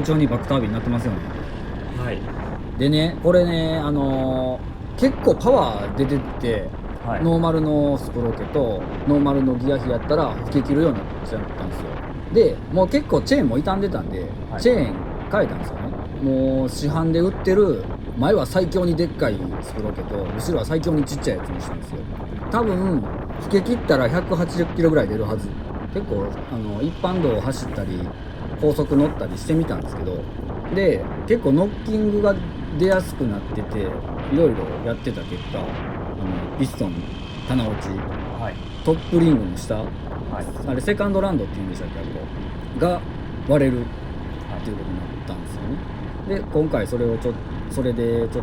最長にバックタービンになってますよね。はいでね、これね、結構パワー出てて、はい。ノーマルのスプロケとノーマルのギア比やったら吹き切るようになっちゃったんですよ。でもう結構チェーンも傷んでたんで、はい、チェーン変えたんですよね。もう市販で売ってる前は最強にでっかいスプロケと後ろは最強にちっちゃいやつにしたんですよ。多分吹き切ったら180キロぐらい出るはず。結構一般道を走ったり高速乗ったりしてみたんですけど、で結構ノッキングが出やすくなってて、いろいろやってた結果、ピストン棚落ち、はい、トップリングの下、はい、あれセカンドランドっていうんでしたっけ、あれが割れるっていうことになったんですよね。で今回それでちょっ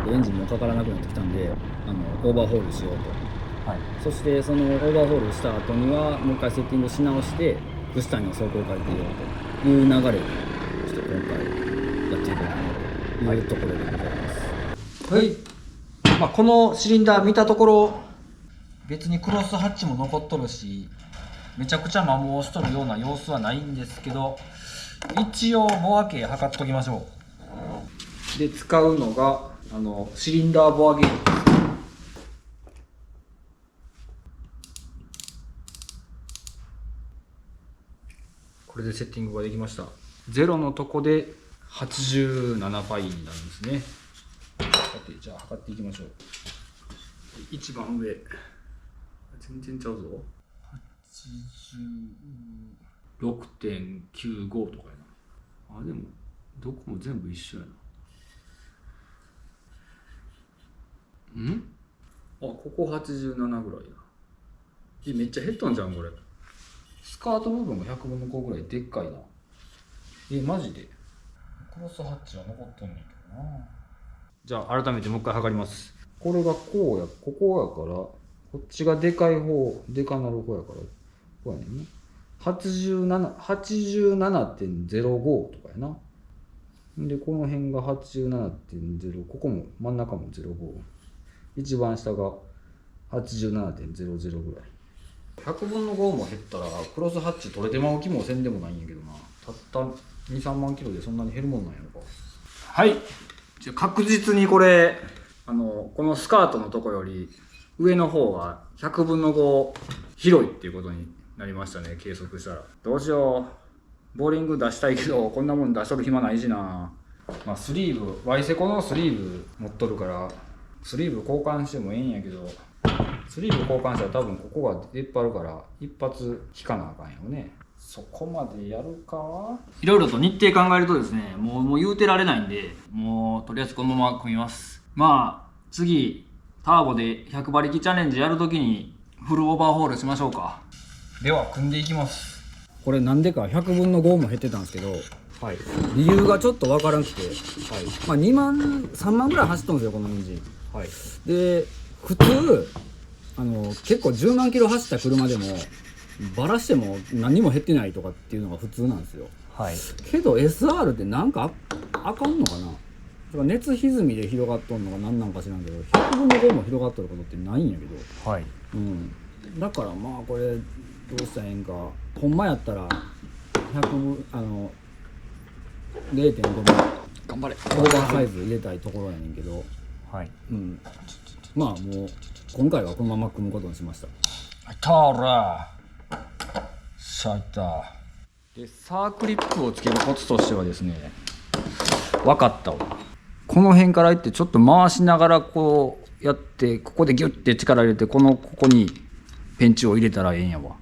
とエンジンもかからなくなってきたんで、オーバーホールしようと。はい。そしてそのオーバーホールした後にはもう一回セッティングし直して串谷の走行を変えていようという流れをちょっと今回やっていこうかなというところでございます。はい、このシリンダー見たところ別にクロスハッチも残っとるし、めちゃくちゃ摩耗しとるような様子はないんですけど、一応ボア径測っときましょう。で使うのがシリンダーボアゲージです。これでセッティングができました。0のとこで87パイになるんですね。さてじゃあ測っていきましょう。一番上全然ちゃうぞ。86.95 とかやな。あ、でもどこも全部一緒やな。あ、ここ87ぐらいや。めっちゃ減ったんじゃんこれ。スカート部分が100分の5ぐらいでっかいな。マジでクロスハッチは残っとんねんけどな。じゃあ改めてもう一回測ります。これがこうや、ここやから、こっちがでかい方、でかなる方やから、こうやねんね。87.05 とかやな。で、この辺が 87.0、ここも真ん中も05。一番下が 87.00 ぐらい。100分の5も減ったらクロスハッチ取れてまう気もせんでもないんやけどな。たった2、3万キロでそんなに減るもんなんやろか。はい。じゃ確実にこれ、このスカートのとこより上の方が100分の5広いっていうことになりましたね、計測したら。どうしよう。ボーリング出したいけど、こんなもん出しとる暇ないしな。スリーブ、ワイセコのスリーブ持っとるから、スリーブ交換してもええんやけど、スリーブ交換したら多分ここが出っ張るから一発引かなあかんよね。そこまでやるか。いろいろと日程考えるとですね、もう言うてられないんで、もうとりあえずこのまま組みます。次ターボで100馬力チャレンジやるときにフルオーバーホールしましょうか。では組んでいきます。これなんでか100分の5も減ってたんですけど、はい、理由がちょっとわからんくて、2万3万ぐらい走ったんですよこのエンジン。はい、で普通結構10万キロ走った車でもバラしても何も減ってないとかっていうのが普通なんですよ。はい。けど SR ってなんかあかんのかな。だから熱歪みで広がっとんのが何なんか知らんけど、100分の5も広がっとることってないんやけど、はい。だからこれどうしたらええんか。ほんまやったら100分0.5 ミリ頑張れ。オーバーサイズ入れたいところやねんけど、はい。もう今回はこのまま組むことにしました。たらさあいった。でサークリップをつけるコツとしてはですね、分かったわ。この辺からいってちょっと回しながらこうやって、ここでギュッて力入れてここにペンチを入れたらええんやわ。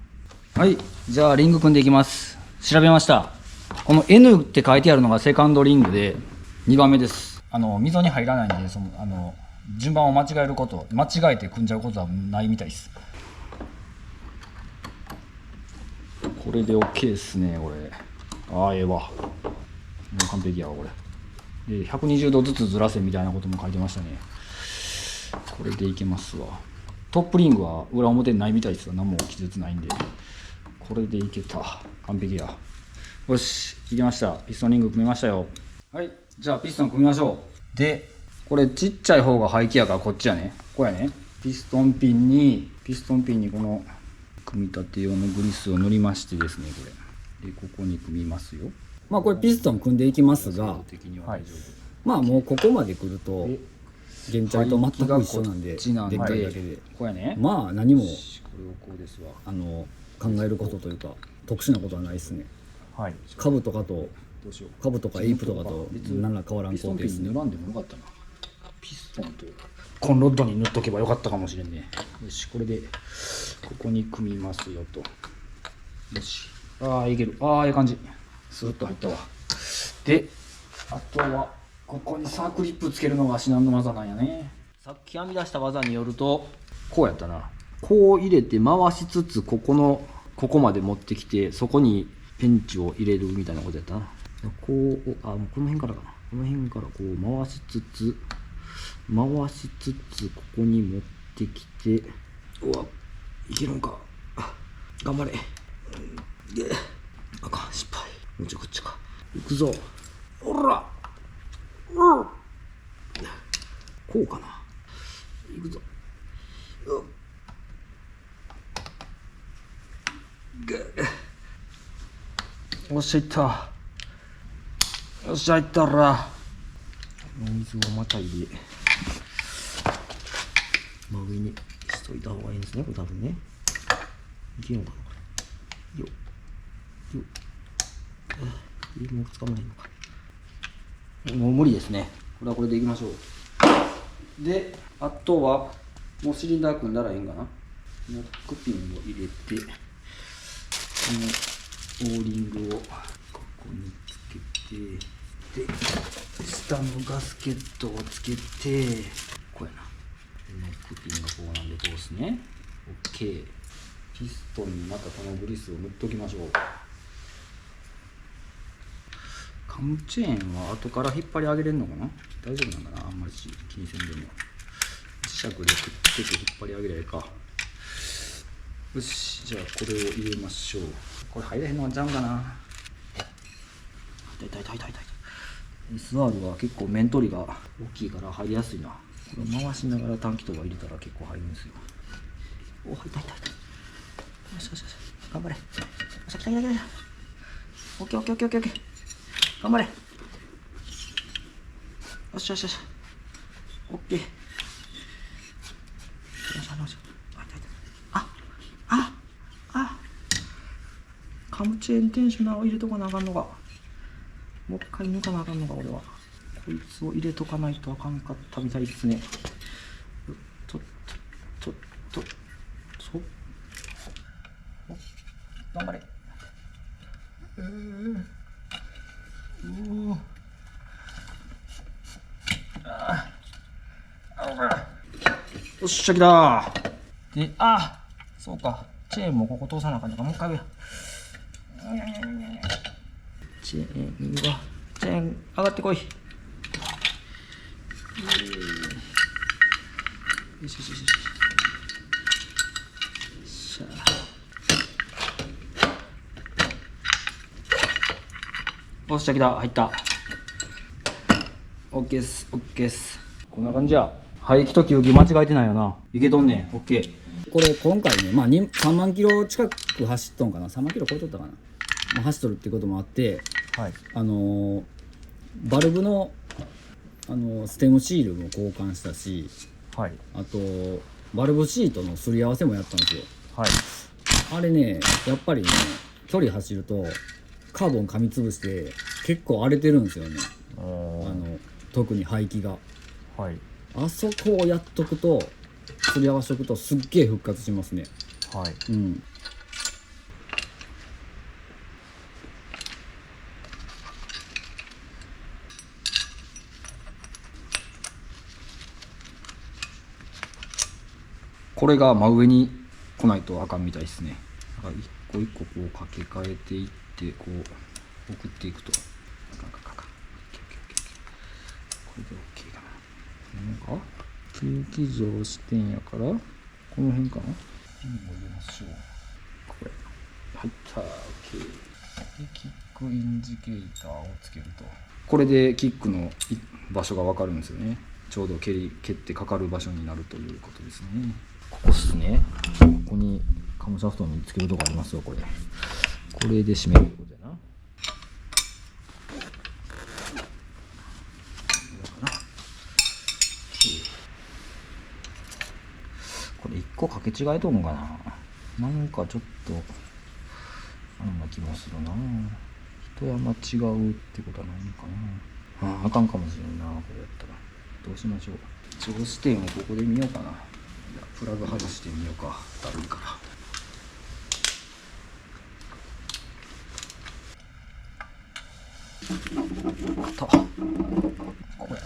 はい、じゃあリング組んでいきます。調べました。この N って書いてあるのがセカンドリングで2番目です。溝に入らないんで、順番を間違えて組んじゃうことはないみたいです。これで OK ですね。これええわ。もう完璧やわこれで。120度ずつずらせみたいなことも書いてましたね。これでいけますわ。トップリングは裏表にないみたいですが、何も記述ないんでこれでいけた。完璧や。よし、いけました。ピストンリング組みましたよ。はい、じゃあピストン組みましょう。でこれちっちゃい方が排気やからこっちやね。こうやね。ピストンピンにこの組み立て用のグリスを塗りましてですね、これでここに組みますよ。まあこれピストン組んでいきますが、的には大丈まあもうここまで来ると夫。原チャリと全く一緒なんで、こっちなんででっかいだけでこうやね。まあ何もこれをこうですわ。考えることというか特殊なことはないですね。はい。株とかどうしよう。エイプとかと何ら変わらんピストンピン工程ですね。塗らんでもよかったな。ピストンとコンロッドに塗っとけばよかったかもしれんね。よし、これでここに組みますよと。よし。ああ、いける。ああ、いい感じ。スーッと入ったわ。で、あとはここにサークリップつけるのが至難の技なんやね。さっき編み出した技によると、こうやったな。こう入れて回しつつ、ここまで持ってきて、そこにペンチを入れるみたいなことやったな。こう、もうこの辺からかな。この辺からこう回しつつ、ここに持ってきて、うわ、いけるんか。頑張れ。で、あかん、失敗。もうちょこっちか。いくぞ。おら、こうかな。いくぞ。よっしゃ、いった。よっしゃ、いったら。お水をまた入れ。真上にしといた方がいいんですね、これ多分ね。いけるのかな、これ。よっ。もう捕まえんのか。もう無理ですね。これはこれでいきましょう。で、あとは、もうシリンダー組んだらええんかな。ノックピンを入れて、このオーリングをここにつけて、で、下のガスケットをつけて、こうやな。ノックピンがこうなんで通すね。OK。ピストンにまたこのグリスを塗っときましょう。カムチェーンは後から引っ張り上げれるのかな。大丈夫なんかな、あんまり気にせんでも。磁石でくっつけて引っ張り上げればいいか。よし、じゃあこれを入れましょう。これ入れへんのはちゃうんかな。痛い。SR は結構面取りが大きいから入りやすいな。これ回しながら短気筒が入れたら結構入るんですよ。お、痛い。よし。頑張れ。よっしゃ、来た。オッケー。頑張れ。よし。オッケー。カムチェーンテンショナーを入れとかなあかんのか。もう一回抜かなあかんのか、俺は。こいつを入れとかないとあかんかったみたいですね。頑張れ。よっしゃ、来た。で、そうか。チェーンもここ通さなあかんのか。もう一回上。チェーン上がってこい。よし。おっしゃ、来た。入った。オッケーっす。こんな感じや。排気と給気間違えてないよな。いけとんねん。オッケー。これ今回ね、まあ3万キロ近く走っとんかな、3万キロ超えとったかな、まあ、走っとるっていうこともあって、はい。バルブの、ステムシールも交換したし、はい。あとバルブシートのすり合わせもやったんですよ。はい。あれね、やっぱりね、距離走るとカーボン噛みつぶして結構荒れてるんですよね。特に排気が。はい。あそこをやっとくと、すり合わせとくとすっげえ復活しますね。はい。これが真上に来ないとあかんみたいですね。だから一個一個こう掛け替えていってこう送っていくと。これで OK かな。なんか吸気上視点やからこの辺かな。ピンを入れましょう。これ入った。 OK でキックインジケーターをつけると、これでキックの場所が分かるんですよね。ちょうど蹴ってかかる場所になるということですね。ここっすね。ここにカムシャフトにつけるとこありますよ。これで締めることやな。違えとんかな。なんかちょっとあんな気もするな。人山違うってことはないのかな。あかんかもしれんな、これやったら。どうしましょう。調子点をここで見ようかな。いやプラグ外してみようか。だるいから。とここや。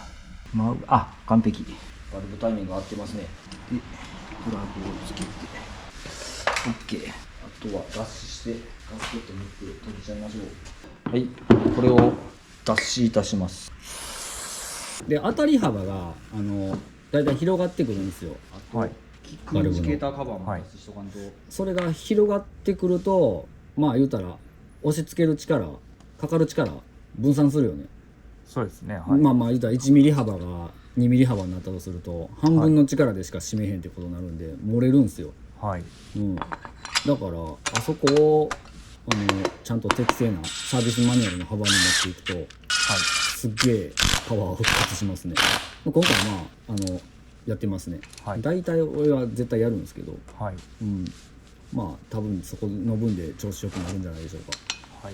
あ、完璧。バルブタイミング合ってますね。でプラグをつけて OK。 あとは脱脂してガスケット抜いて閉じちゃいましょう。はい、これを脱脂いたします。で当たり幅がだいたい広がってくるんですよ。あと、キックインジケーターカバーも脱脂しとかんと、それが広がってくるとまあ言うたら押し付ける力かかる力分散するよね。そうですね。はい。まあ言うたら1ミリ幅が2ミリ幅になったとすると半分の力でしか締めへんってことになるんで漏れるんですよ。はい。だからあそこをちゃんと適正なサービスマニュアルの幅に持っていくと、はい。すっげえパワー復活しますね。今回やってますね。はい。大体俺は絶対やるんですけど、はい。まあ多分そこの分で調子よくなるんじゃないでしょうか。はい。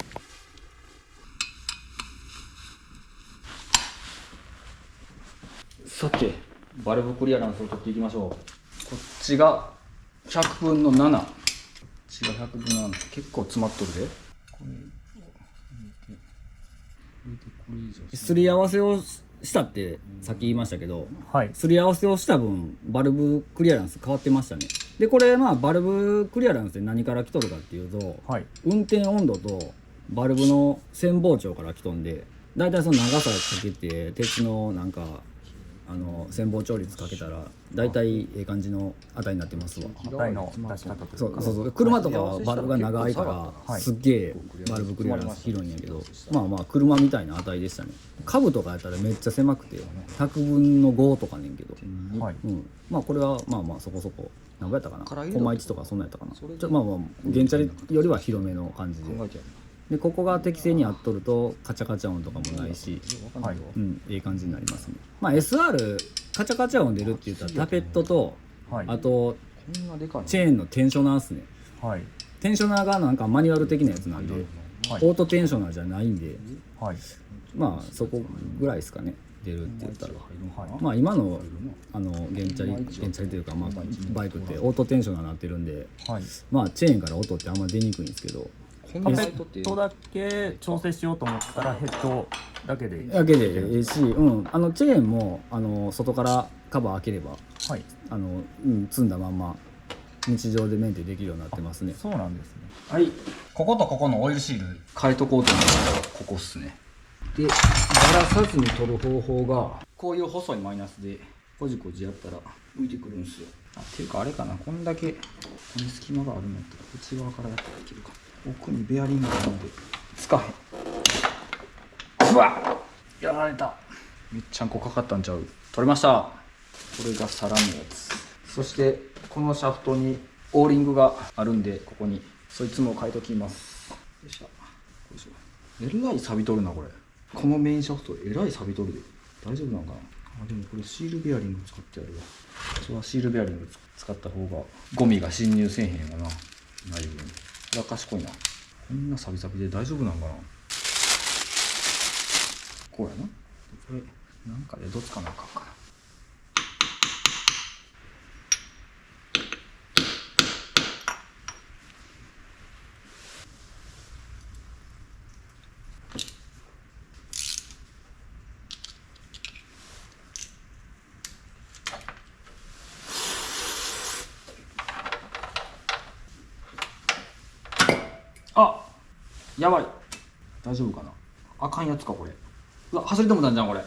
さてバルブクリアランスを取っていきましょう。こっちが100分の7、こっちが100分の7、結構詰まっとるで。すり合わせをしたってさっき言いましたけど、はい。すり合わせをした分バルブクリアランス変わってましたね。でこれバルブクリアランスって何から来とるかっていうと、はい。運転温度とバルブの潜望長から来とんで、だいたいその長さかけて鉄のなんか潜望調率かけたらだいたいええ感じの値になってますわ。値の出し方というか。そう車とかはバルブが長いからすっげえバルブクリアランス広いんやけど、車みたいな値でしたね。株とかやったらめっちゃ狭くて100分の5とかねんけど、はい。これはそこそこ何ぼやったかな、から入れコマ1とかそんなんやったかな。原チャリよりは広めの感じで、ここが適正に合っとるとカチャカチャ音とかもないし、はい。いい感じになりますね。SR カチャカチャ音出るって言ったらタペットと、はい。あとこんなでかいの。チェーンのテンショナーっすね。はい。テンショナーがなんかマニュアル的なやつなんで、はい。オートテンショナーじゃないんで、はい。そこぐらいですかね、出るって言ったら。はい。今の原チャリというかバイクってオートテンショナーになってるんで、はい。チェーンから音ってあんま出にくいんですけど、タペットだけ調整しようと思ったらヘッドだけでいい。だけでええし、チェーンも外からカバー開ければはい。積んだまんま日常でメンテできるようになってますね。そうなんですね。はい、こことここのオイルシール変えとこうと思ったらここっすね。でバラさずに取る方法がこういう細いマイナスでコジコジやったら浮いてくるんですよ。っていうかあれかな、こんだけここに隙間があるんだったら内側からやったらいけるか。奥にベアリングがあるんでつかへん。うわっやられた。めっちゃんこかかったんちゃう。取れました。これが皿のやつ。そしてこのシャフトにオーリングがあるんで、ここにそいつも変えときます。よいしょよいしょ。えらい錆びとるなこれ。このメインシャフトえらい錆びとるで。大丈夫なのかな。でもこれシールベアリング使ってやるわ。それはシールベアリング使った方がゴミが侵入せえへんやな、内部に。これは賢いな。こんなサビサビで大丈夫なんかな。こうやな。これなんかでどつかなあかんかな。あ、やばい。大丈夫かな。あかんやつかこれ。うわ、走りともたんじゃんこれ。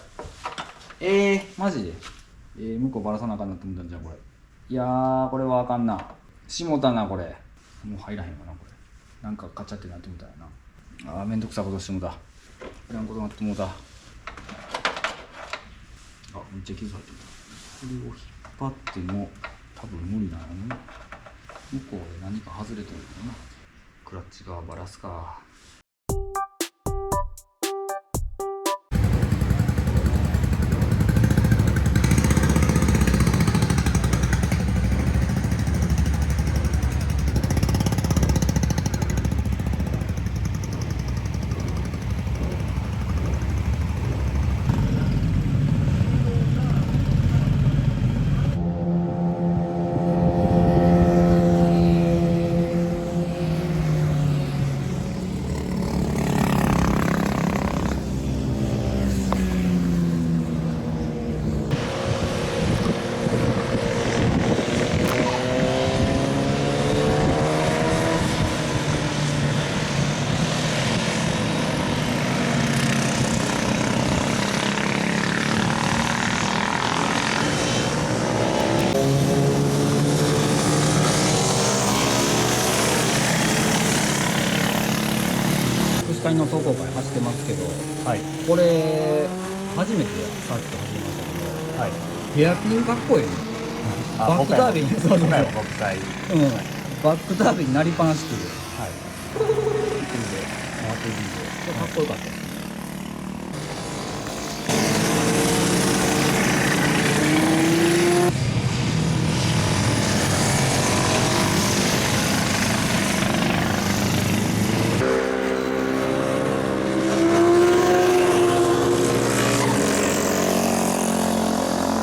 マジで。向こうバラさなあかんなって思ったんじゃんこれ。いやー、これはあかんな。しもたなこれ。もう入らへんわなこれ。なんかカチャってなってもたやな。めんどくさいことしてもた。いらんことなってもた。めっちゃ傷入ってる。これを引っ張っても多分無理なのね。向こうで何か外れてるのかな。クラッチ側バラすか。走行会走ってますけど、はいこれ初めてさっきと始めましたけど、はいヘアピンかっこいいね。バックタービン、そうそうそう、今回の国際バックタービンになりっぱなしっていうはい回っていくんで、かっこよかったですね。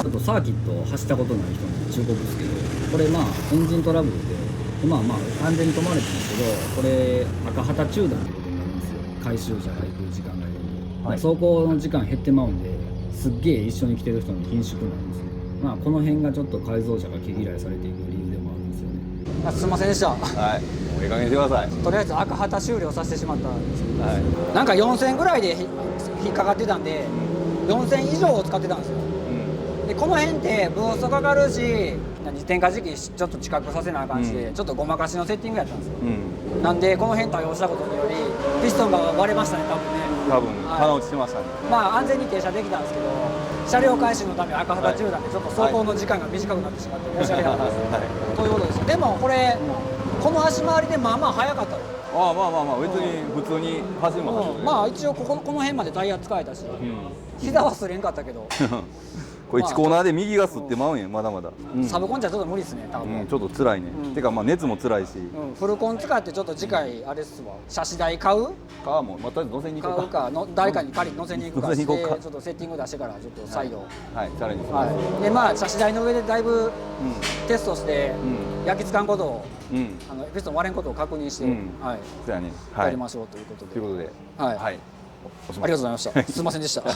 ちょっとサーキット走ったことない人に忠告ですけど、これまあエンジントラブルでまあ完全に止まれてるんですけど、これ赤旗中断ってことになるんですよ。回収車が行く時間がいるんで、まあ走行の時間減ってまうんで、すっげえ一緒に来てる人に緊縮なんですね。まあこの辺がちょっと改造車が毛嫌いされていく理由でもあるんですよね。すいませんでした。はい、もういい加減にしてください。とりあえず赤旗終了させてしまったんですけど、はい。なんか4000ぐらいで引っかかってたんで、4000以上を使ってたんですよ。でこの辺ってブーストかかるし、点火時期ちょっと近くさせなあかんし、ちょっとごまかしのセッティングやったんですよ。なんでこの辺対応したことによりピストンが割れましたね、多分ね。多分鼻落ちてましたね。まあ安全に停車できたんですけど、車両回収のため赤旗中断でちょっと走行の時間が短くなってしまって申し訳なかったです。ということです。でもこれこの足回りでまあまあ速かったの。ああ、まあ別に普通に走るもん走る。まあ一応この辺までタイヤ使えたし、膝は擦れんかったけど、これ1コーナーで右が吸ってまうんや、まだまだ。サブコンじゃちょっと無理ですね、多分。ちょっと辛いね。てかまあ熱も辛いし。フルコン使ってちょっと次回あれっすわ、車種代買うかもまた乗せに行こうか。買うかの誰かに借り乗せに行くかして、乗せに行こうかちょっとセッティング出してからちょっと再度、はい、チャレンジします。はい、でまあ車種台の上でだいぶテストして、焼き付かんことを、ピストン割れんことを確認して、はい、そうやね。やりましょうということで。ということで、はい、はい。ありがとうございました。すいませんでした。はい。